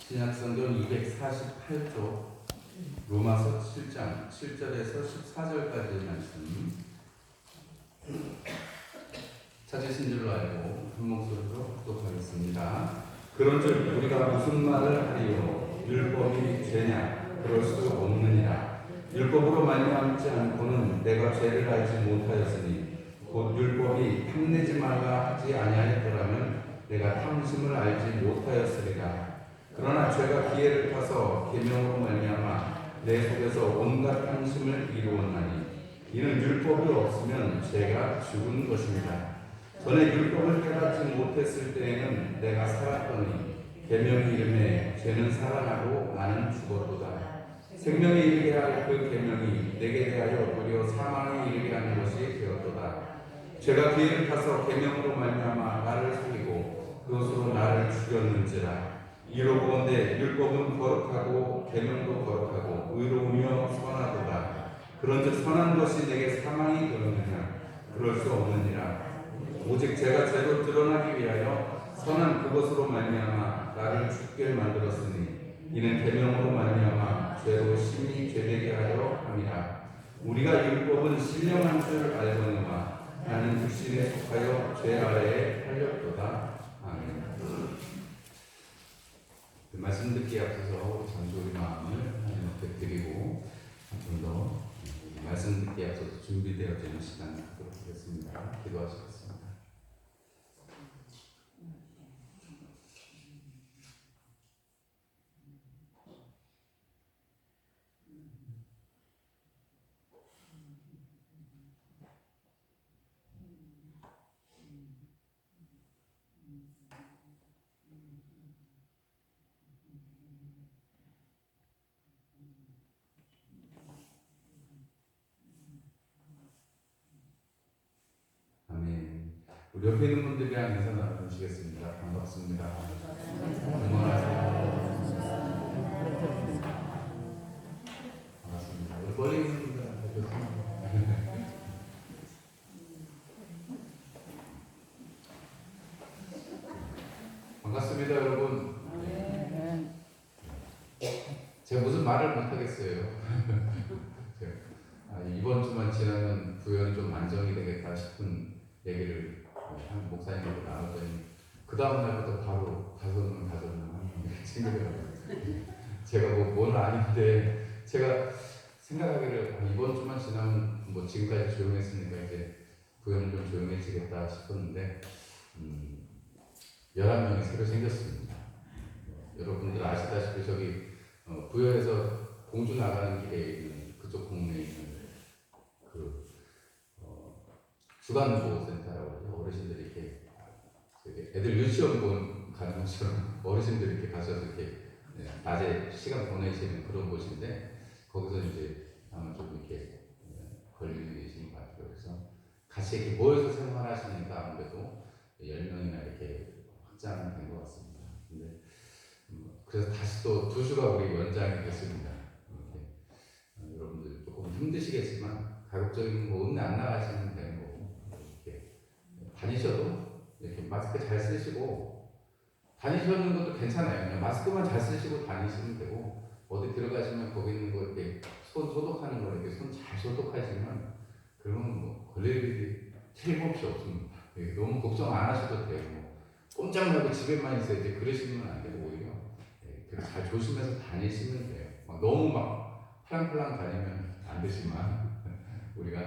신약성경 248쪽 로마서 7장 7절에서 14절까지의 말씀 찾으신 줄로 알고 한 목소리로 묵독하겠습니다. 그런즉 우리가 무슨 말을 하리요? 율법이 죄냐? 그럴 수 없느니라. 율법으로 말미암지 않고는 내가 죄를 알지 못하였으니 곧 율법이 탐내지 말라 하지 아니하였더라면 내가 탐심을 알지 못하였으리라. 그러나 죄가 기회를 타서 계명으로 말미암아 내 속에서 온갖 탐심을 이루었나니 이는 율법이 없으면 죄가 죽은 것입니다. 전에 율법을 깨닫지 못했을 때에는 내가 살았더니 계명의 이름에 죄는 살아나고 나는 죽었도다. 생명에 이르게 할 그 계명이 내게 대하여 도리어 사망에 이르게 하는 것이 되었도다. 죄가 기회를 타서 계명으로 말미암아 나를 속이고 그것으로 나를 죽였는지라. 이로보건대 율법은 거룩하고 계명도 거룩하고 의로우며 선하도다. 그런즉 선한 것이 내게 사망이 되었느냐? 그럴 수 없느니라. 오직 죄가 죄로 드러나기 위하여 선한 그것으로 말미암아 나를 죽게 만들었으니 이는 계명으로 말미암아 죄로 심히 죄되게 하려 함이라. 우리가 율법은 신령한 줄 알거니와 나는 육신에 속하여 죄 아래에 팔렸도다. 아멘. 그 말씀 듣기에 앞서서 잠시 우리 마음을 하나님께 드리고 좀 더 말씀 듣기에 앞서서 준비되어지는 시간을 갖도록 하겠습니다. 기도하시겠습니다. 우리 옆에 있는 분들이랑 인사 나누시겠습니다. 반갑습니다. 안녕하세요. 반갑습니다. 우리 멀리 있는 분들한테 반갑습니다, 여러분. 제가 무슨 말을 못하겠어요. 이번 주만 지나면 부연이 좀 안정이 되겠다 싶은 얘기를 한 목사님하고 나눴더니 그 다음 날부터 바로 다섯 명 이렇게 챙겨요. 제가 뭘 아닌데 제가 생각하기를 이번 주만 지나면 뭐 지금까지 조용했으니까 이제 부연은 좀 조용해지겠다 싶었는데 11명이 새로 생겼습니다. 여러분들 아시다시피 저기 부여에서 공주 나가는 길에 있는 그쪽 동네에 있는 그 주간보호센터라고 어르신들이 이렇게 애들 유치원 가는 것처럼 어르신들이 이렇게 가셔서 이렇게 낮에 시간 보내시는 그런 곳인데 거기서 이제 아마 좀 이렇게 걸리는 계신 것 같아요. 그래서 같이 이렇게 모여서 생활하시니까 아무래도 10명이나 이렇게 확장된 것 같습니다. 근데 그래서 다시 또 2주가 우리 연장이 됐습니다. 여러분들 조금 힘드시겠지만 가급적이면 뭐 읍내 안 나가시면 되는 거고 이렇게 다니셔도 이렇게 마스크 잘 쓰시고 다니시는 것도 괜찮아요. 그냥 마스크만 잘 쓰시고 다니시면 되고 어디 들어가시면 거기 있는 거 이렇게 손 소독하는 거 이렇게 손 잘 소독하시면 그러면 뭐 걸릴 일이 틀림없이 없습니다. 너무 걱정 안 하셔도 돼요. 꼼짝 말고 집에만 있어야지 그러시면 안 되고 오히려 잘 조심해서 다니시면 돼요. 너무 막 팔랑팔랑 다니면 안 되지만 우리가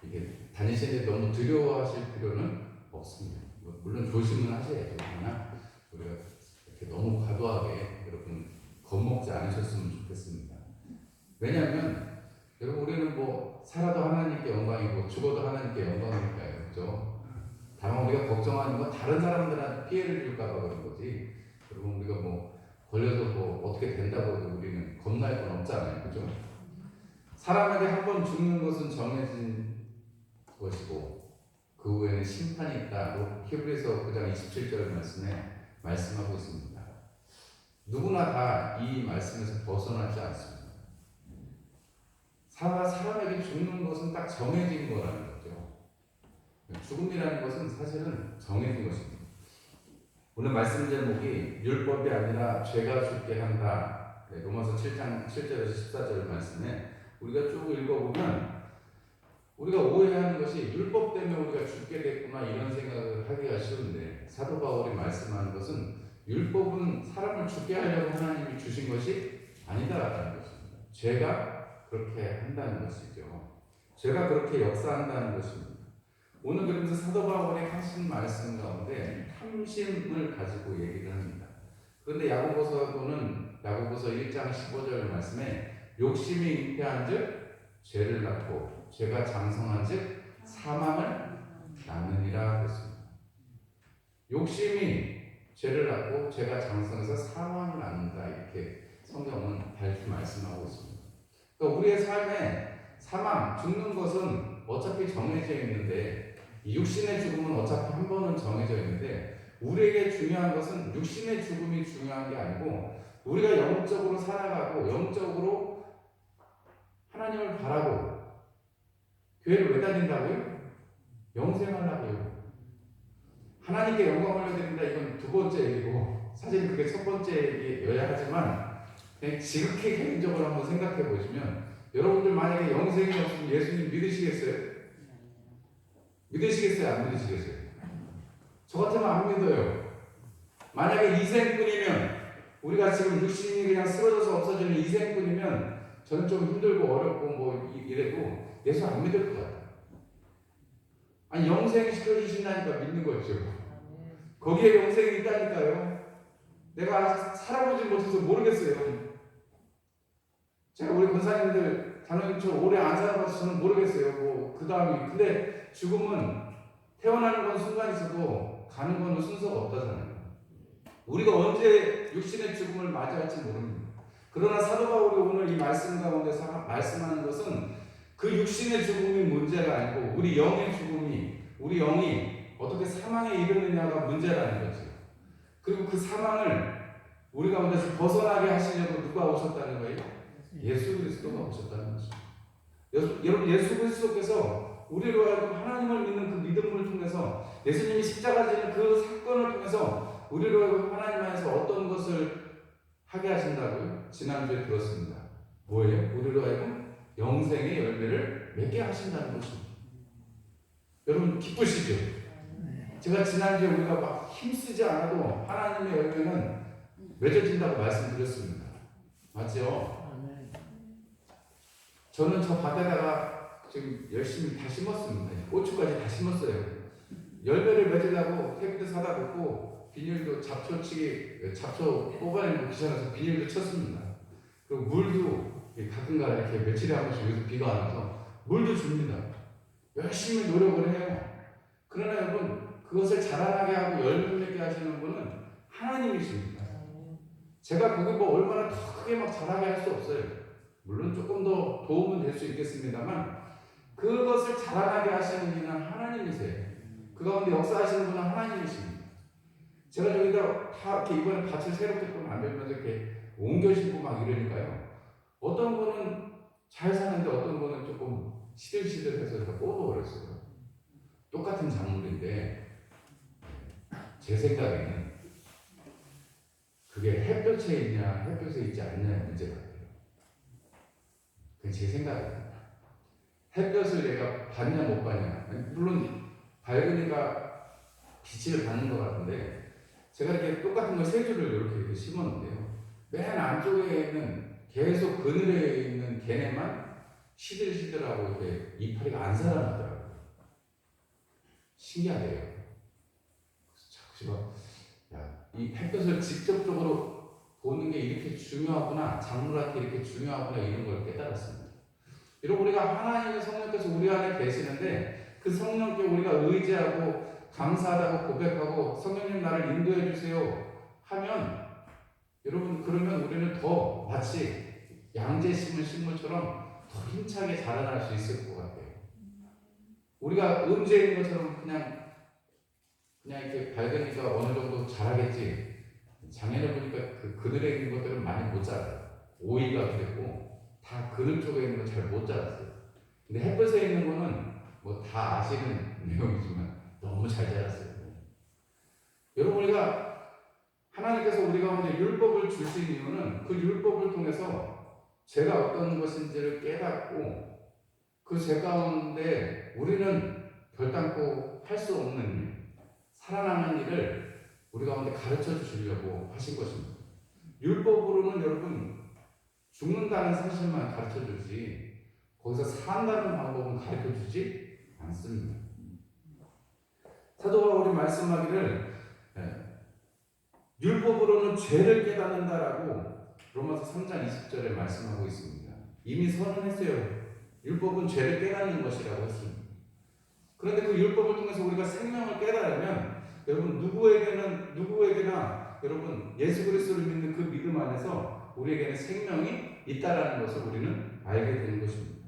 이게 다니시는데 너무 두려워하실 필요는 없습니다. 물론 조심은 하셔야죠. 그러나 우리가 이렇게 너무 과도하게 여러분 겁먹지 않으셨으면 좋겠습니다. 왜냐하면 여러분 우리는 뭐 살아도 하나님께 영광이고 죽어도 하나님께 영광이니까요. 그렇죠? 다만 우리가 걱정하는 건 다른 사람들한테 피해를 줄까 봐 그런 거지. 여러분 우리가 뭐 걸려서 뭐 어떻게 된다고 해도 우리는 겁날 건 없잖아요. 그죠? 사람에게 한 번 죽는 것은 정해진 것이고 그 후에는 심판이 있다고 히브리서 9장 27절 말씀에 말씀하고 있습니다. 누구나 다 이 말씀에서 벗어나지 않습니다. 사람에게 죽는 것은 딱 정해진 거라는 거죠. 죽음이라는 것은 사실은 정해진 것입니다. 오늘 말씀 제목이 율법이 아니라 죄가 죽게 한다. 네, 로마서 7장 7절에서 14절 말씀에 우리가 쭉 읽어보면 우리가 오해하는 것이 율법 때문에 우리가 죽게 됐구나 이런 생각을 하기가 쉬운데 사도 바울이 말씀하는 것은 율법은 사람을 죽게 하려고 하나님이 주신 것이 아니다라는 것입니다. 죄가 그렇게 한다는 것이죠. 죄가 그렇게 역사한다는 것입니다. 오늘 그러면서 사도 바울이 하신 말씀 가운데 탐심을 가지고 얘기를 합니다. 그런데 야고보서는 야고보서 1장 15절 말씀에 욕심이 잉태한 즉 죄를 낳고 죄가 장성한 즉 사망을 낳느니라 그랬습니다. 욕심이 죄를 낳고 죄가 장성해서 사망을 낳는다 이렇게 성경은 밝히 말씀하고 있습니다. 그러니까 우리의 삶에 사망, 죽는 것은 어차피 정해져 있는데 이 육신의 죽음은 어차피 한 번은 정해져 있는데 우리에게 중요한 것은 육신의 죽음이 중요한 게 아니고 우리가 영적으로 살아가고 영적으로 하나님을 바라고 교회를 왜 다닌다고요? 영생하려고요. 하나님께 영광을 드린다 이건 두 번째 얘기고 사실 그게 첫 번째 얘기여야 하지만 그냥 지극히 개인적으로 한번 생각해 보시면 여러분들 만약에 영생이 없으면 예수님 믿으시겠어요? 믿으시겠어요? 안 믿으시겠어요? 저 같으면 안 믿어요. 만약에 이생뿐이면 우리가 지금 육신이 그냥 쓰러져서 없어지는 이생뿐이면 저는 좀 힘들고 어렵고 뭐 이래도 예수 안 믿을 것 같아요. 아니 영생 시켜주신다니까 믿는 거죠. 거기에 영생이 있다니까요. 내가 아직 살아보지 못해서 모르겠어요. 제가 우리 권사님들 자녀님처럼 오래 안 살아봐서 저는 모르겠어요. 뭐 그 다음이 근데 죽음은 태어나는 건 순간 있어도 가는 건 순서가 없다잖아요. 우리가 언제 육신의 죽음을 맞이할지 모릅니다. 그러나 사도 바울이 오늘 이 말씀 가운데서 말씀하는 것은 그 육신의 죽음이 문제가 아니고 우리 영의 죽음이 우리 영이 어떻게 사망에 이르느냐가 문제라는 거죠. 그리고 그 사망을 우리 가운데서 벗어나게 하시려고 누가 오셨다는 거예요? 예수 그리스도가 오셨다는 거죠. 여러분 예수 그리스도께서 우리로 하여금 하나님을 믿는 그 믿음을 통해서 예수님이 십자가 지는 그 사건을 통해서 우리로 하여금 하나님 안에서 어떤 것을 하게 하신다고요? 지난주에 들었습니다. 뭐예요? 우리로 하여금 영생의 열매를 맺게 하신다는 것입니다. 여러분 기쁘시죠? 제가 지난주에 우리가 막 힘쓰지 않아도 하나님의 열매는 맺어진다고 말씀드렸습니다. 맞죠? 저는 저 밭에다가 지금 열심히 다 심었습니다. 고추까지 다 심었어요. 열매를 맺으려고 퇴비도 사다 놓고 비닐도 잡초 뽑아내는 거 귀찮아서 비닐도 쳤습니다. 그리고 물도 가끔가다 이렇게 며칠에 한 번씩 여기서 비가 안 와서 물도 줍니다. 열심히 노력을 해요. 그러나 여러분 그것을 자라나게 하고 열매 맺게 하시는 분은 하나님이십니다. 제가 거기 뭐 얼마나 더 크게 막 자라게 할 수 없어요. 물론 조금 더 도움은 될 수 있겠습니다만 그것을 자라나게 하시는 분은 하나님이세요. 그 가운데 역사하시는 분은 하나님이십니다. 제가 저기다 다 이렇게 이번에 밭을 새롭게 또 만들면서 이렇게 옮겨 심고 막 이러니까요. 어떤 거는 잘 사는데 어떤 거는 조금 시들시들해서 제가 뽑아버렸어요. 똑같은 작물인데 제 생각에는 그게 햇볕에 있냐 햇볕에 있지 않냐의 문제 같아요. 그게 제 생각입니다. 햇볕을 내가 받냐 못 받냐 물론 밝으니까 빛을 받는 것 같은데 제가 이렇게 똑같은 거 세 줄을 이렇게 심었는데요. 맨 안쪽에 있는 계속 그늘에 있는 걔네만 시들시들하고 이렇게 이파리가 안 살아나더라고요. 신기하대요. 그래서 자꾸 이 햇볕을 직접적으로 보는 게 이렇게 중요하구나, 작물한테 이렇게 중요하구나 이런 걸 깨달았습니다. 여러분 우리가 하나님의 성령께서 우리 안에 계시는데 그 성령께 우리가 의지하고 감사하다고 고백하고 성령님 나를 인도해 주세요 하면 여러분 그러면 우리는 더 마치 양재 심은 식물처럼 더 힘차게 자라날 수 있을 것 같아요. 우리가 음지에 있는 것처럼 그냥 이렇게 밝으니까 어느 정도 자라겠지. 작년에 보니까 그 그늘에 있는 것들은 많이 못 자라요. 오이가 그랬고 다 그늘 쪽에 있는 건 잘 못 자랐어요. 근데 햇볕에 있는 거는 뭐 다 아시는 내용이지만 너무 잘 자랐어요. 여러분 우리가 하나님께서 우리 가운데 율법을 주신 이유는 그 율법을 통해서 죄가 어떤 것인지를 깨닫고 그 죄 가운데 우리는 결단코 할 수 없는 일, 살아나는 일을 우리 가운데 가르쳐 주시려고 하신 것입니다. 율법으로는 여러분 죽는다는 사실만 가르쳐 주지 거기서 산다는 방법은 가르쳐 주지 않습니다. 사도 바울이 말씀하기를 율법으로는 죄를 깨닫는다라고 로마서 3장 20절에 말씀하고 있습니다. 이미 선언했어요. 율법은 죄를 깨닫는 것이라고 했습니다. 그런데 그 율법을 통해서 우리가 생명을 깨달으면 여러분 누구에게나 여러분 예수 그리스도를 믿는 그 믿음 안에서 우리에게는 생명이 있다라는 것을 우리는 알게 되는 것입니다.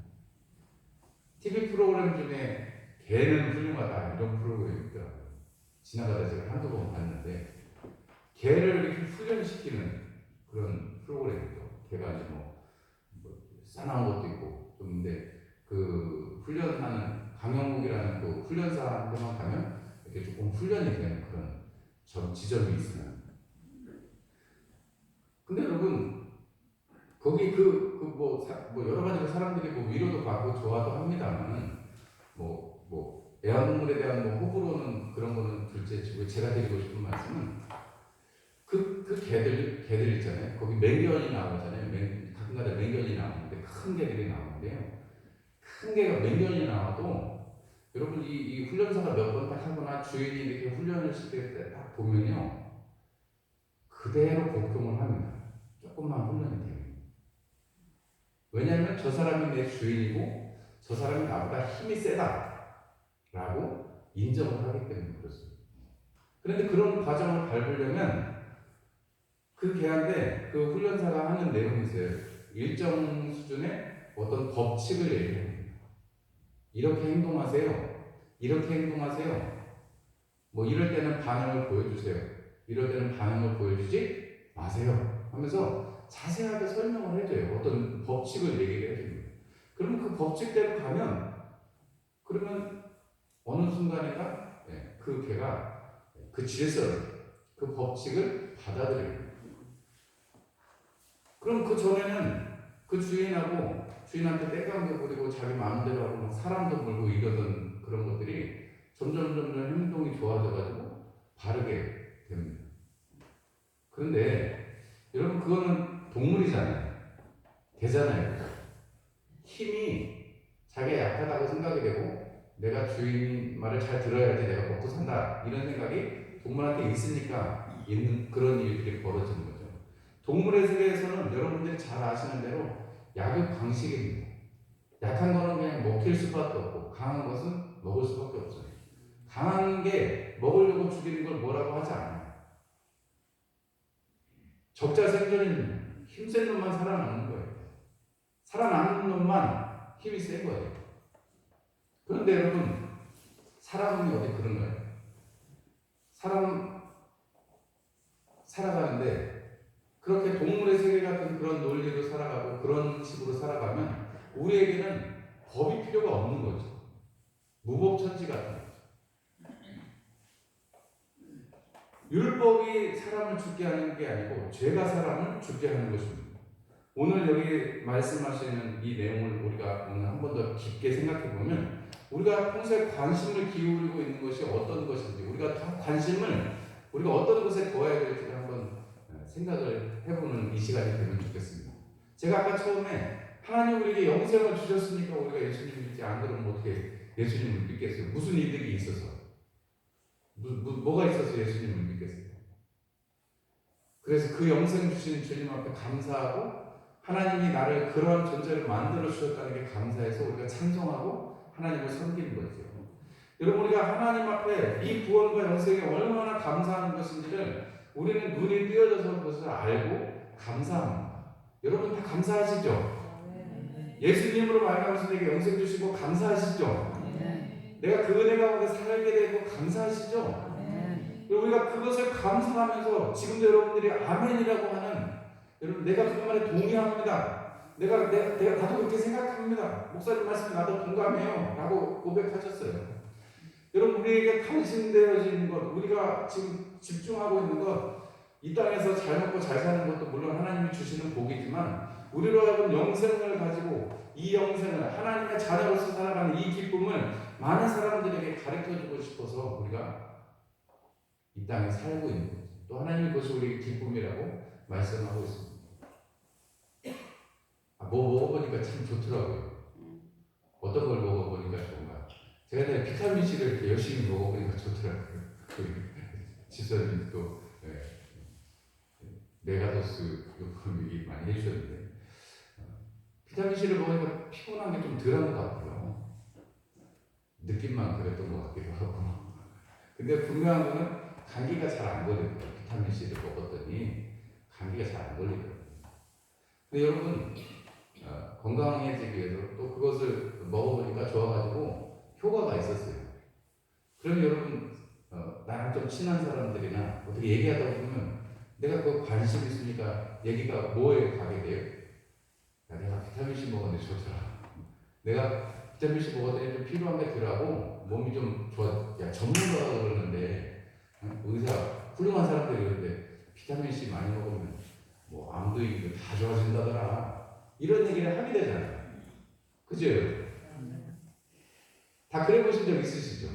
TV 프로그램 중에 개는 훌륭하다 이런 프로그램이 있더라고요. 지나가다 제가 한두 번 봤는데 개를 이렇게 훈련시키는 그런 프로그램이죠. 개가 이제 뭐 싸나운 것도 있고 좀 근데 그 훈련하는 강영국이라는 그 훈련사한테만 가면 이렇게 조금 훈련이 되는 그런 지점이 있어요. 근데 여러분 거기 뭐 여러 가지 사람들이 뭐 위로도 받고 좋아도 합니다만은 뭐 애완동물에 대한 뭐 호불호는 그런 거는 둘째치고 제가 드리고 싶은 말씀은 그 개들 있잖아요. 거기 맹견이 나오잖아요. 가끔가다 맹견이 나오는데 큰 개들이 나오는데요. 큰 개가 맹견이 나와도 여러분 이 훈련사가 몇 번 딱 하거나 주인이 이렇게 훈련을 시킬 때 딱 보면요 그대로 복종을 합니다. 조금만 훈련이 돼요. 왜냐하면 저 사람이 내 주인이고 저 사람이 나보다 힘이 세다라고 인정을 하기 때문에 그렇습니다. 그런데 그런 과정을 밟으려면 그 개한테 그 훈련사가 하는 내용이 있어요. 일정 수준의 어떤 법칙을 얘기합니다. 이렇게 행동하세요. 이렇게 행동하세요. 뭐 이럴 때는 반응을 보여주세요. 이럴 때는 반응을 보여주지 마세요. 하면서 자세하게 설명을 해줘요. 어떤 법칙을 얘기를 해줍니다. 그러면 그 법칙대로 가면 그러면 어느 순간인가 그 개가 그 질서를 그 법칙을 받아들여요. 그럼 그 전에는 그 주인한테 떼깡도 부리고 자기 마음대로 하고 막 사람도 물고 이러던 그런 것들이 점점 행동이 좋아져가지고 바르게 됩니다. 그런데 여러분 그거는 동물이잖아요. 되잖아요. 힘이 자기가 약하다고 생각이 되고 내가 주인 말을 잘 들어야지 내가 먹고 산다 이런 생각이 동물한테 있으니까 있는 그런 일들이 벌어지는 거죠. 동물의 세계에서는 여러분들이 잘 아시는 대로 약육 방식입니다. 약한 거는 그냥 먹힐 수밖에 없고 강한 것은 먹을 수밖에 없어요. 강한 게 먹으려고 죽이는 걸 뭐라고 하지 않아요. 적자생존입니다. 힘센 놈만 살아남는 거예요. 살아남는 놈만 힘이 센 거예요. 그런데 여러분 사람이 어디 그런가요? 사람 살아가는데 그렇게 동물의 세계 같은 그런 논리로 살아가고 그런 식으로 살아가면 우리에게는 법이 필요가 없는 거죠. 무법천지 같은 거죠. 율법이 사람을 죽게 하는 게 아니고 죄가 사람을 죽게 하는 것입니다. 오늘 여기 말씀하시는 이 내용을 우리가 오늘 한 번 더 깊게 생각해 보면 우리가 평소에 관심을 기울이고 있는 것이 어떤 것인지 우리가 더 관심을 우리가 어떤 것에 더해야 될지를 한번 생각을 해보는 이 시간이 되면 좋겠습니다. 제가 아까 처음에 하나님 우리에게 영생을 주셨으니까 우리가 예수님을 믿지 안 그러면 어떻게 예수님을 믿겠어요? 무슨 이득이 있어서? 뭐가 있어서 예수님을 믿겠어요? 그래서 그 영생 주신 주님 앞에 감사하고 하나님이 나를 그런 존재를 만들어 주셨다는 게 감사해서 우리가 찬송하고 하나님을 섬기는 거죠. 여러분 우리가 하나님 앞에 이 구원과 영생에 얼마나 감사하는 것인지를 우리는 눈이 띄어져서 그것을 알고 감사합니다. 여러분 다 감사하시죠? 예수님으로 말미암아서 내게 영생 주시고 감사하시죠? 내가 그 은혜 가운데 살게 되고 감사하시죠? 우리가 그것을 감사하면서 지금도 여러분들이 아멘이라고 하는 여러분 내가 그 말에 동의합니다. 내가 나도 그렇게 생각합니다. 목사님 말씀에 나도 동감해요. 라고 고백하셨어요. 여러분 우리에게 관심되어지는 것, 우리가 지금 집중하고 있는 것, 이 땅에서 잘 먹고 잘 사는 것도 물론 하나님이 주시는 복이지만 우리로 하여금 영생을 가지고 이 영생을 하나님의 자녀로서 살아가는 이 기쁨을 많은 사람들에게 가르쳐주고 싶어서 우리가 이 땅에 살고 있는 거죠. 또 하나님이 그것이 우리의 기쁨이라고 말씀하고 있습니다. 뭐 먹어보니까 참 좋더라고요. 어떤 걸 먹어보니까 좋은가? 제가 비타민C를 이렇게 열심히 먹어보니까 좋더라고요. 지선님도 메가도스 얘기 많이 해주셨는데 비타민C를 먹으니까 피곤한 게 좀 덜한 것 같고요. 느낌만 그랬던 것 같기도 하고. 근데 분명한 거는 감기가 잘 안 걸리더라고요. 비타민C를 먹었더니 감기가 잘 안 걸리더라고요. 근데 여러분 건강해지기 위해서 또 그것을 먹어보니까 좋아가지고 효과가 있었어요. 그럼 여러분 나랑 좀 친한 사람들이나 어떻게 얘기하다 보면 내가 그 관심 있으니까 얘기가 뭐에 가게 돼요? 야, 내가 비타민C 먹었는데 좋더라. 내가 비타민C 먹었더니 좀 필요한 게 덜하고 몸이 좀 좋아. 야, 전문가가 그러는데 의사 훌륭한 사람들이 그러는데 비타민C 많이 먹으면 뭐 암도 있고 다 좋아진다더라. 이런 얘기를 하게 되잖아요. 그죠? 다 그래 보신 적 있으시죠?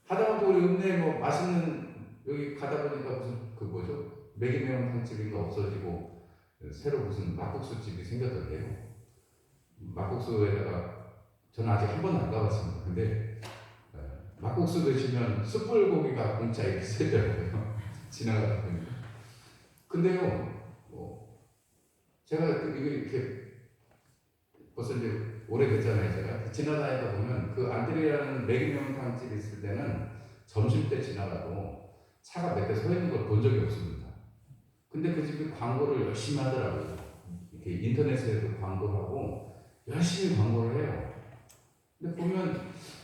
하다못해 우리 읍내에 뭐 맛있는 여기 가다 보니까 무슨 그 뭐죠? 매기 매운탕집인가 없어지고 새로 무슨 막국수집이 생겼던데요. 막국수에다가 저는 아직 한 번도 안 가봤습니다. 근데 막국수 드시면 숯불고기가 공짜 이렇게 쓰더라고요. 지나가다 보니까. 근데요, 제가 이거 이렇게 벌써 이제 오래됐잖아요. 제가 지나다니다 보면 그 안드레라는 매기 매운탕집 있을 때는 점심 때 지나가도 차가 몇 대 서 있는 걸 본 적이 없습니다. 근데 그 집이 광고를 열심히 하더라고요. 이렇게 인터넷에도 광고를 하고 열심히 광고를 해요. 근데 보면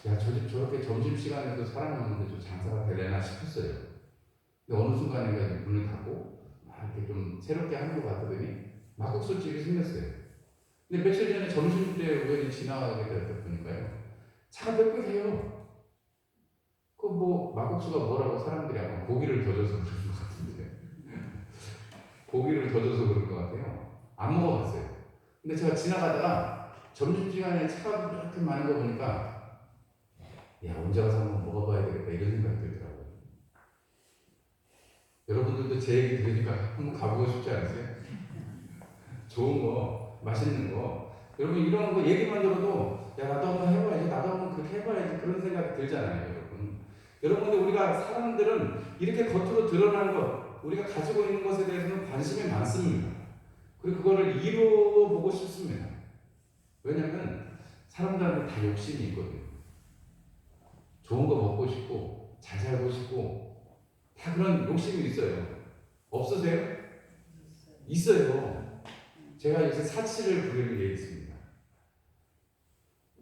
야, 저 집 저렇게 점심시간에도 사람 오는데 좀 장사가 되려나 싶었어요. 근데 어느 순간에 문을 닫고 이렇게 좀 새롭게 하는 것 같더니 막국수집이 생겼어요. 근데 며칠 전에 점심 때 우연히 지나가게 되다 보니까요. 차가 빽빽해요. 그 뭐 막국수가 뭐라고 사람들이 아마 고기를 더 줘서 그런 것 같은데 고기를 더 줘서 그런 것 같아요. 안 먹어봤어요. 근데 제가 지나가다가 점심시간에 차가 이렇게 많은 거 보니까 야, 언제 가서 한번 먹어봐야 되겠다 이런 생각이 들더라고요. 여러분들도 제 얘기 들으니까 한번 가보고 싶지 않으세요? 좋은 거, 맛있는 거. 여러분 이런 거 얘기만 들어도 야, 나도 한번 해봐야지, 나도 한번 그렇게 해봐야지 그런 생각이 들잖아요, 여러분. 여러분들 우리가 사람들은 이렇게 겉으로 드러나는 것, 우리가 가지고 있는 것에 대해서는 관심이 많습니다. 그리고 그거를 이루어보고 싶습니다. 왜냐하면 사람들한테 다 욕심이 있거든요. 좋은 거 먹고 싶고 잘 살고 싶고 다 그런 욕심이 있어요. 없으세요? 있어요. 제가 요새 사치를 부리는 게 있습니다.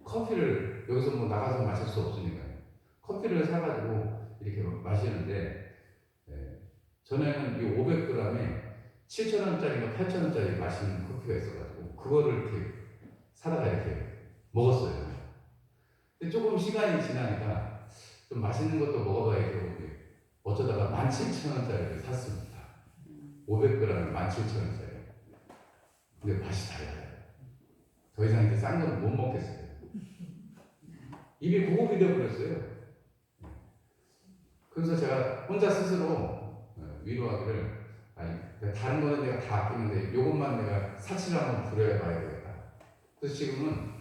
커피를 여기서 뭐 나가서 마실 수 없으니까요. 커피를 사가지고 이렇게 마시는데 전에는 이 500g에 7,000원짜리가 8,000원짜리 맛있는 커피가 있어가지고 그거를 이렇게 사다가 이렇게 먹었어요. 근데 조금 시간이 지나니까 좀 맛있는 것도 먹어봐야죠. 어쩌다가 17,000원짜리를 샀습니다. 500g에 17,000원짜리. 근데 맛이 달라요. 더 이상 이제 싼 거는 못 먹겠어요. 입이 고급이 되어버렸어요. 그래서 제가 혼자 스스로 위로하기를 아니 다른 거는 내가 다 아끼는데 이것만 내가 사치를 한번 부려야 봐야 되겠다. 그래서 지금은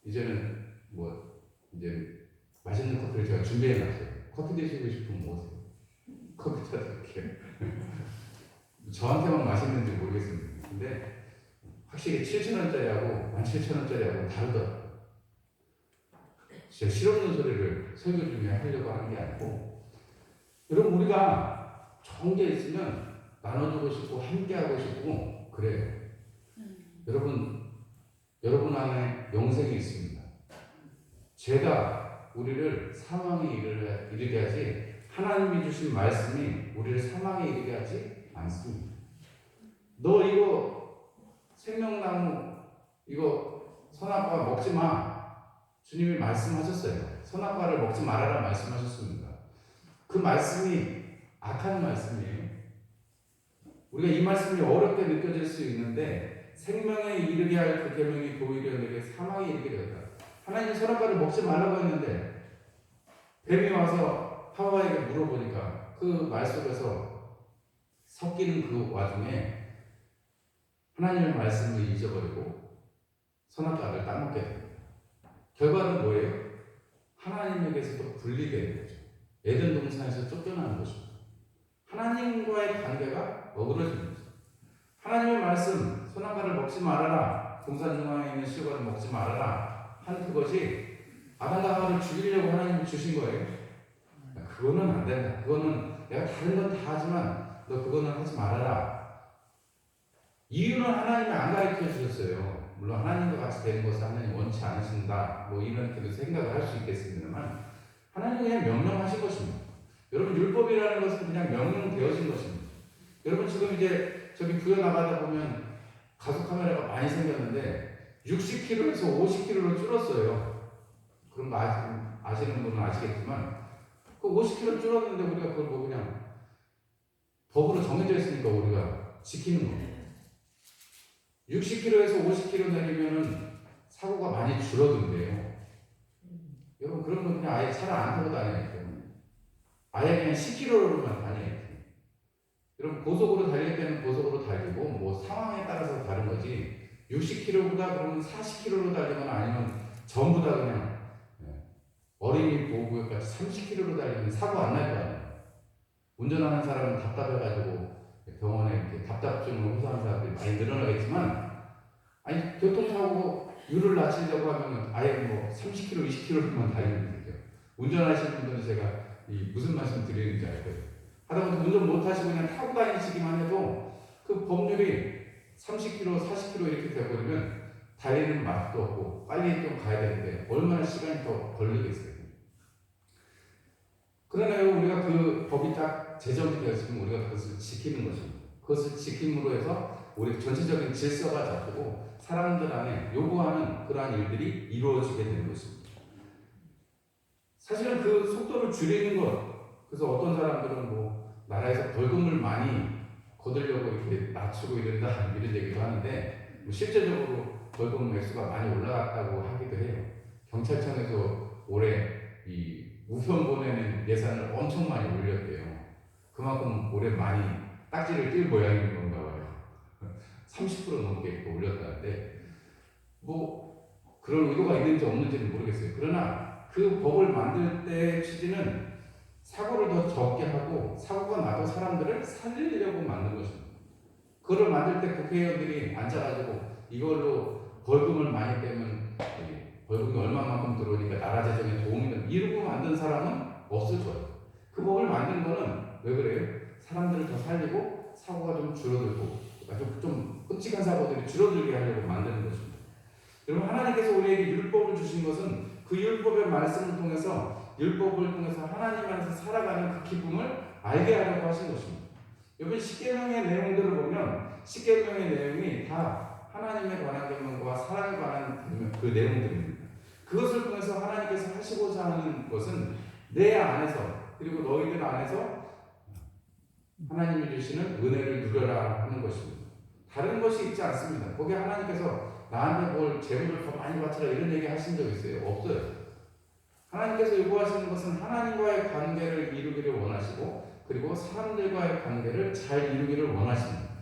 이제는 뭐 이제 맛있는 커피를 제가 준비해놨어요. 커피 드시고 싶으면 오세요. 커피 타드릴게요. 저한테만 맛있는지 모르겠습니다. 근데 확실히 7,000원짜리하고 17,000원짜리하고 다르더라고요. 진짜 실없는 소리를 설교 중에 하려고 하는 게 아니고 여러분 우리가 좋은 게 있으면 나눠주고 싶고 함께하고 싶고 그래요. 여러분 안에 영생이 있습니다. 죄가 우리를 사망에 이르게 하지 하나님이 주신 말씀이 우리를 사망에 이르게 하지 않습니다. 너 이거 생명나무 이거 선악과 먹지 마. 주님이 말씀하셨어요. 선악과를 먹지 말아라 말씀하셨습니다. 그 말씀이 악한 말씀이에요. 우리가 이 말씀이 어렵게 느껴질 수 있는데 생명에 이르게 할 그 계명이 도리어 내게 사망에 이르게 되었다. 하나님 선악과를 먹지 말라고 했는데 뱀이 와서 하와에게 물어보니까 그 말 속에서 섞이는 그 와중에 하나님의 말씀을 잊어버리고 선악과를 따먹게 됩니다. 결과는 뭐예요? 하나님에게서도 분리되는 거죠. 에덴 동산에서 쫓겨나는 것입니다. 하나님과의 관계가 어그러지는 거죠. 하나님의 말씀, 선악과를 먹지 말아라, 동산 중앙에 있는 실과를 먹지 말아라 한 그것이 아담과 하와를 죽이려고 하나님이 주신 거예요. 그거는 안 된다. 그거는 내가 다른 건 다 하지만 너 그거는 하지 말아라. 이유는 하나님이 안 가르쳐 주셨어요. 물론 하나님과 같이 되는 것을 하나님 원치 않으신다. 뭐 이런 생각을 할 수 있겠습니다만 하나님이 그냥 명령하신 것입니다. 여러분 율법이라는 것은 그냥 명령되어진 것입니다. 여러분 지금 이제 저기 부여 나가다 보면 가속 카메라가 많이 생겼는데 60km에서 50km로 줄었어요. 그런 거 아시는 분은 아시겠지만 그 50km 줄었는데 우리가 그걸 뭐 그냥 법으로 정해져 있으니까 우리가 지키는 겁니다. 60km에서 50km 내리면은 사고가 많이 줄어든대요. 여러분 그런 건 그냥 아예 차를 안 타고 다녀야 돼요. 아예 그냥 10km로만 다녀야 돼요. 여러분 고속으로 달릴 때는 고속으로 달리고 뭐 상황에 따라서 다른 거지 60km보다 그러면 40km로 달리거나 아니면 전부 다 그냥 어린이 보호구역까지 30km로 달리면 사고 안 날 거 아니에요. 운전하는 사람은 답답해가지고 병원에 이렇게 답답증을 호소하는 사람들이 많이 늘어나겠지만 아니 교통사고,율을 낮추려고 하면 아예 뭐 30km, 20km만 달리면 되죠. 운전하시는 분들은 제가 무슨 말씀 드리는지 알 거예요. 하다못해 운전 못하시고 그냥 타고 다니시기만 해도 그 법률이 30km, 40km 이렇게 되어버리면 달리는 맛도 없고 빨리 좀 가야 되는데 얼마나 시간이 더 걸리겠어요. 그러나요 우리가 그 법이 딱 제정이 되었으면 우리가 그것을 지키는 것입니다. 그것을 지킴으로 해서 우리 전체적인 질서가 잡히고 사람들 안에 요구하는 그러한 일들이 이루어지게 되는 것입니다. 사실은 그 속도를 줄이는 것, 그래서 어떤 사람들은 뭐 나라에서 벌금을 많이 거두려고 이렇게 낮추고 이런다 이런 얘기도 하는데 뭐 실제적으로 벌금 액수가 많이 올라갔다고 하기도 해요. 경찰청에서 올해 이 우편 보내는 예산을 엄청 많이 올렸대요. 그만큼 올해 많이 딱지를 띨 모양인 건가 봐요. 30% 넘게 올렸다는데 뭐 그런 의도가 있는지 없는지는 모르겠어요. 그러나 그 법을 만들 때 취지는 사고를 더 적게 하고 사고가 나도 사람들을 살리려고 만든 것입니다. 그걸 만들 때 국회의원들이 앉아가지고 이걸로 벌금을 많이 떼면 벌금이 얼마만큼 들어오니까 나라 재정에 도움이 된다 이러고 만든 사람은 없어져요. 그 법을 만든 거는 왜 그래요? 사람들을 더 살리고 사고가 좀 줄어들고 좀 끔찍한 사고들이 줄어들게 하려고 만드는 것입니다. 여러분 하나님께서 우리에게 율법을 주신 것은 그 율법의 말씀을 통해서 율법을 통해서 하나님 안에서 살아가는 그 기쁨을 알게 하려고 하신 것입니다. 여러분 십계명의 내용들을 보면 십계명의 내용이 다 하나님에 관한 계명과 사랑에 관한 그 내용들입니다. 그것을 통해서 하나님께서 하시고자 하는 것은 내 안에서 그리고 너희들 안에서 하나님이 주시는 은혜를 누려라 하는 것입니다. 다른 것이 있지 않습니다. 거기 하나님께서 나한테 뭘 재물을 더 많이 바쳐라 이런 얘기 하신 적 있어요? 없어요. 하나님께서 요구하시는 것은 하나님과의 관계를 이루기를 원하시고 그리고 사람들과의 관계를 잘 이루기를 원하십니다.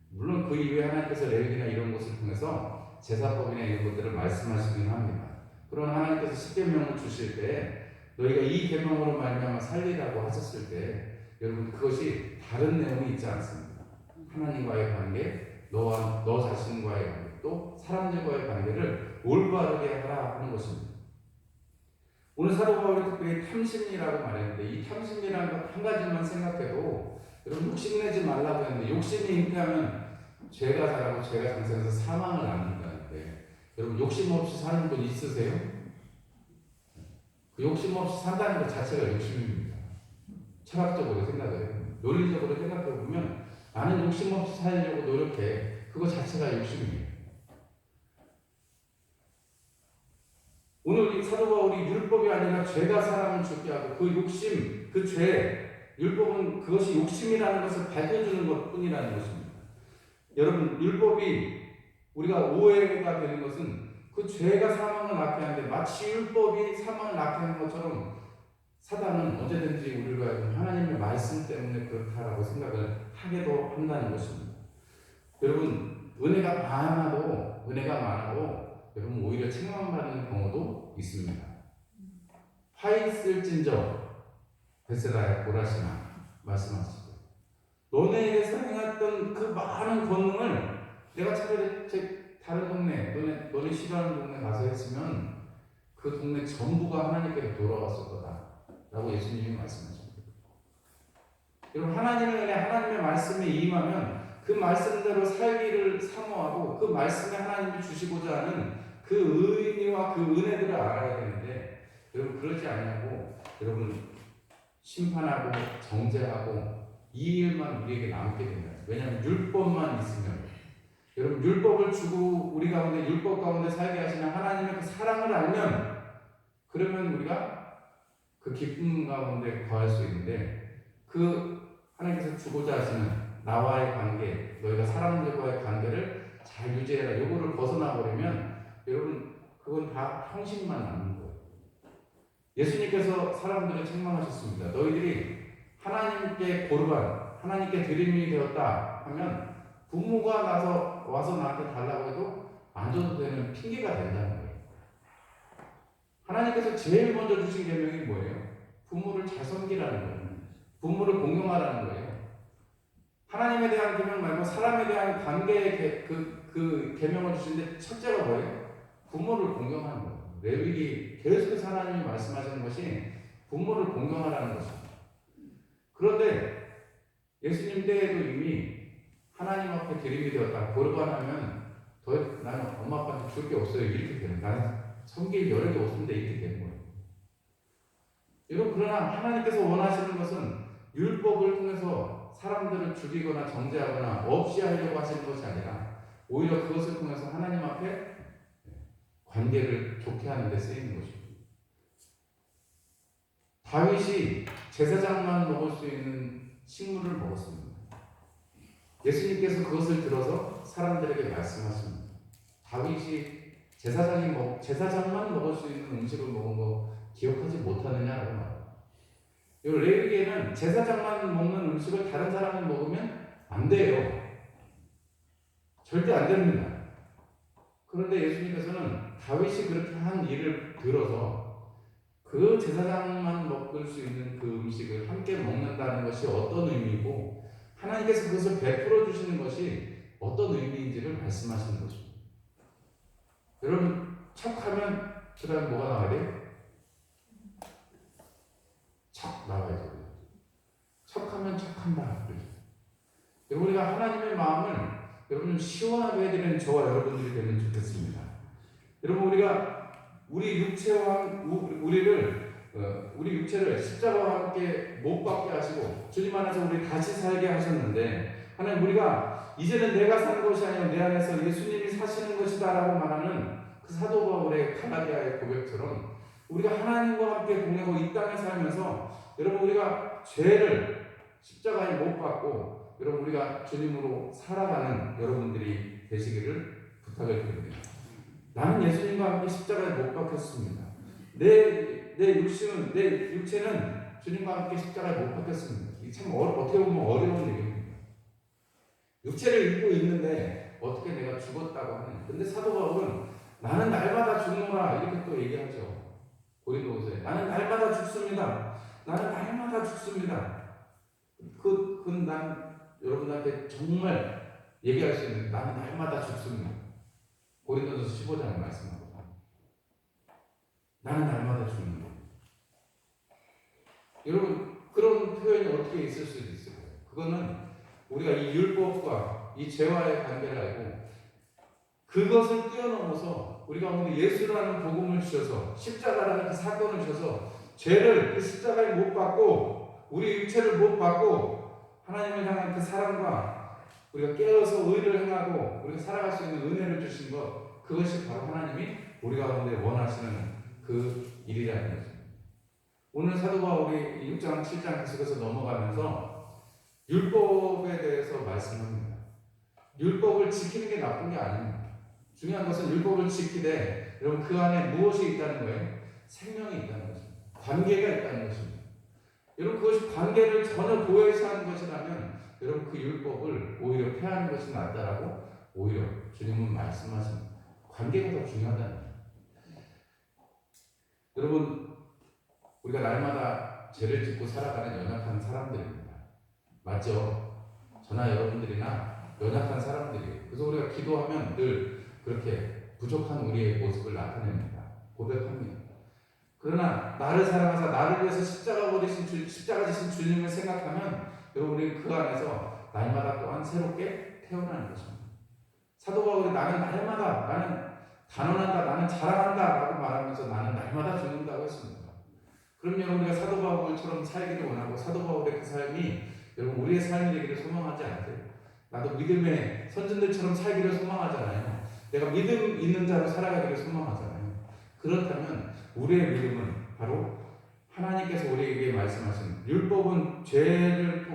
물론 그 이후에 하나님께서 레위기나 이런 것을 통해서 제사법이나 이런 것들을 말씀하시긴 합니다. 그러나 하나님께서 십계명을 주실 때 너희가 이 계명으로 말미암아 살리라고 하셨을 때 여러분 그것이 다른 내용이 있지 않습니다. 하나님과의 관계, 너 자신과의 관계, 또 사람들과의 관계를 올바르게 하라 하는 것입니다. 오늘 사도 바울이 특별히 탐심이라고 말했는데 이 탐심이라는 것 한 가지만 생각해도 여러분 욕심내지 말라고 했는데 욕심이 잉태하면 죄가 자라고 죄가 장성해서 사망을 낳는다는데 여러분 욕심 없이 사는 분 있으세요? 그 욕심 없이 산다는 것 자체가 욕심입니다. 철학적으로 생각을 해요. 논리적으로 생각해 보면 나는 욕심 없이 살려고 노력해. 그거 자체가 욕심입니다. 오늘 이 사도 바울이 율법이 아니라 죄가 사람을 죽게 하고 그 욕심, 그 죄, 율법은 그것이 욕심이라는 것을 밝혀주는 것 뿐이라는 것입니다. 여러분, 율법이 우리가 오해가 되는 것은 그 죄가 사망을 낳게 하는데 마치 율법이 사망을 낳게 하는 것처럼 사단은 언제든지 우리가 하나님의 말씀 때문에 그렇다라고 생각을 하게도 한다는 것입니다. 여러분, 은혜가 많아도 여러분 오히려 책망받는 경우도 있습니다. 화 있을진저 베세다야 고라시나 말씀하시고, 너네에게서 행했던 그 많은 권능을 내가 차라리 다른 동네, 너네 싫어하는 동네 가서 했으면 그 동네 전부가 하나님께로 돌아왔을 거다 라고 예수님이 말씀하십니다. 여러분, 하나님의 말씀에 임하면 그 말씀대로 살기를 사모하고 그 말씀에 하나님이 주시고자 하는 그 의미와 그 은혜들을 알아야 되는데, 여러분 그러지 않냐고 여러분 심판하고 정죄하고 이 일만 우리에게 남게 된다. 왜냐하면 율법만 있으면, 여러분 율법을 주고 우리 가운데 율법 가운데 살게 하시는 하나님의 그 사랑을 알면, 그러면 우리가 그 기쁨 가운데 거할 수 있는데, 그 하나님께서 주고자 하시는 나와의 관계, 너희가 사람들과의 관계를 잘 유지해라, 요거를 벗어나 버리면 여러분 그건 다 형식만 남는 거예요. 예수님께서 사람들을 책망하셨습니다. 너희들이 하나님께 고르반, 하나님께 드림이 되었다 하면 부모가 와서 나한테 달라고 해도 안 줘도 되는 핑계가 된다는 거예요. 하나님께서 제일 먼저 주신 계명이 뭐예요? 부모를 잘 섬기라는 거예요. 부모를 공경하라는 거예요. 하나님에 대한 계명 말고 사람에 대한 관계의 그 계명을 주시는데 첫째가 뭐예요? 부모를 공경하는 거예요. 레위기 계속해서 하나님이 말씀하시는 것이 부모를 공경하라는 것입니다. 그런데 예수님 때에도 이미 하나님 앞에 드림이 되었다. 고르반하면 나는 엄마 아빠한테 줄 게 없어요. 이렇게 되는, 나는 섬길 여력이 없는데 이렇게 되는 거예요. 여러분, 그러나 하나님께서 원하시는 것은 율법을 통해서 사람들을 죽이거나 정죄하거나 없이 하려고 하시는 것이 아니라 오히려 그것을 통해서 하나님 앞에 관계를 좋게 하는 데 쓰이는 것입니다. 다윗이 제사장만 먹을 수 있는 식물을 먹었습니다. 예수님께서 그것을 들어서 사람들에게 말씀하십니다. 다윗이 제사장만 먹을 수 있는 음식을 먹은 거 기억하지 못하느냐라고 말합니다. 이 레위기에는 제사장만 먹는 음식을 다른 사람이 먹으면 안 돼요. 절대 안 됩니다. 그런데 예수님께서는 다윗이 그렇게 한 일을 들어서 그 제사장만 먹을 수 있는 그 음식을 함께 먹는다는 것이 어떤 의미이고 하나님께서 그것을 베풀어 주시는 것이 어떤 의미인지를 말씀하시는 것입니다. 여러분, 척하면 그 다음에 뭐가 나와야 돼요? 척 나와야죠. 척하면 척한다. 여러분, 우리가 하나님의 마음을 여러분 시원하게 해드리는 저와 여러분들이 되면 좋겠습니다. 여러분, 우리 육체를 십자가와 함께 못 박게 하시고 주님 안에서 우리 다시 살게 하셨는데, 하나님 우리가 이제는 내가 사는 것이 아니라 내 안에서 예수님이 사시는 것이다라고 말하는 그 사도 바울의 갈라디아의 고백처럼 우리가 하나님과 함께 동행하고 이 땅에 살면서 여러분 우리가 죄를 십자가에 못 박고 여러분 우리가 주님으로 살아가는 여러분들이 되시기를 부탁을 드립니다. 나는 예수님과 함께 십자가에 못 박혔습니다. 내 육체는 주님과 함께 십자가에 못 박혔습니다. 이게 참 어떻게 보면 어려운 얘기입니다. 육체를 입고 있는데 어떻게 내가 죽었다고 하느냐. 근데 사도 바울은 나는 날마다 죽노라 이렇게 또 얘기하죠. 고린도후서에 나는 날마다 죽습니다. 나는 날마다 죽습니다. 난 여러분한테 정말 얘기할 수 있는, 나는 날마다 죽습니다. 고린도전서 15장에 말씀하고 나는 날마다 죽는 거예요. 여러분, 그런 표현이 어떻게 있을 수 있을까요? 그거는 우리가 이 율법과 이 죄와의 관계를 알고 그것을 뛰어넘어서 우리가 오늘 예수라는 복음을 주셔서 십자가라는 그 사건을 주셔서 죄를 그 십자가에 못 박고 우리 육체를 못 박고 하나님을 향한 그 사랑과 우리가 깨어서 의를 행하고 우리가 살아갈 수 있는 은혜를 주신 것, 그것이 바로 하나님이 우리 가운데 원하시는 그 일이라는 것입니다. 오늘 사도 바울이 6장, 7장 계속해서 넘어가면서 율법에 대해서 말씀합니다. 율법을 지키는 게 나쁜 게 아닙니다. 중요한 것은 율법을 지키되 여러분 그 안에 무엇이 있다는 거예요? 생명이 있다는 것입니다. 관계가 있다는 것입니다. 여러분 그것이 관계를 전혀 도외시하는 것이라면 여러분 그 율법을 오히려 폐하는 것이 낫다라고 오히려 주님은 말씀하십니다. 관계가 더 중요하다는 거예요. 여러분 우리가 날마다 죄를 짓고 살아가는 연약한 사람들입니다. 맞죠? 저나 여러분들이나 연약한 사람들이에요. 그래서 우리가 기도하면 늘 그렇게 부족한 우리의 모습을 나타냅니다. 고백합니다. 그러나 나를 사랑하사 나를 위해서 십자가 지신 주님을 생각하면 여러분 우리는 그 안에서 날마다 또한 새롭게 태어나는 것입니다. 사도 바울이 나는 날마다 나는 단언한다 나는 자랑한다 라고 말하면서 나는 날마다 죽는다고 했습니다. 그럼 여러분 우리가 사도 바울처럼 살기를 원하고 사도 바울의 그 삶이 여러분 우리의 삶이 되기를 소망하지 않으세요? 나도 믿음의 선진들처럼 살기를 소망하잖아요. 내가 믿음 있는 자로 살아가기를 소망하잖아요. 그렇다면 우리의 믿음은 바로 하나님께서 우리에게 말씀하신 율법은 죄를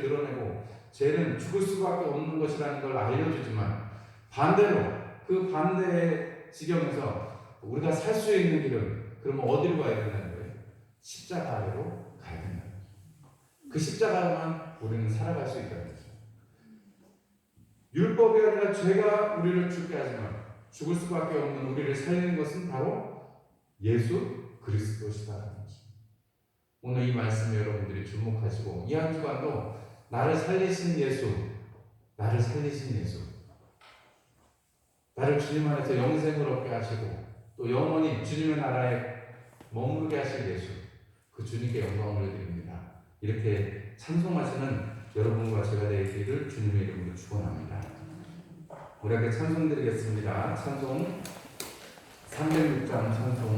드러내고 죄는 죽을 수밖에 없는 것이라는 걸 알려주지만 반대로 그 반대의 지경에서 우리가 살 수 있는 길은 그러면 어디로 가야 된다는 거예요? 십자가 아래로 가야 된다는 거예요. 그 십자가로만 우리는 살아갈 수 있다는 거죠. 율법이 아니라 죄가 우리를 죽게 하지만 죽을 수밖에 없는 우리를 살리는 것은 바로 예수 그리스도시다라는 거죠. 오늘 이 말씀에 여러분들이 주목하시고 이 한 주간도 나를 살리신 예수, 나를 살리신 예수, 나를 주님 안에서 영생을 얻게 하시고 또 영원히 주님의 나라에 머무르게 하실 예수, 그 주님께 영광을 드립니다. 이렇게 찬송하시는 여러분과 제가 되기를 주님의 이름으로 축원합니다. 우리 함께 찬송 드리겠습니다. 찬송 306장 찬송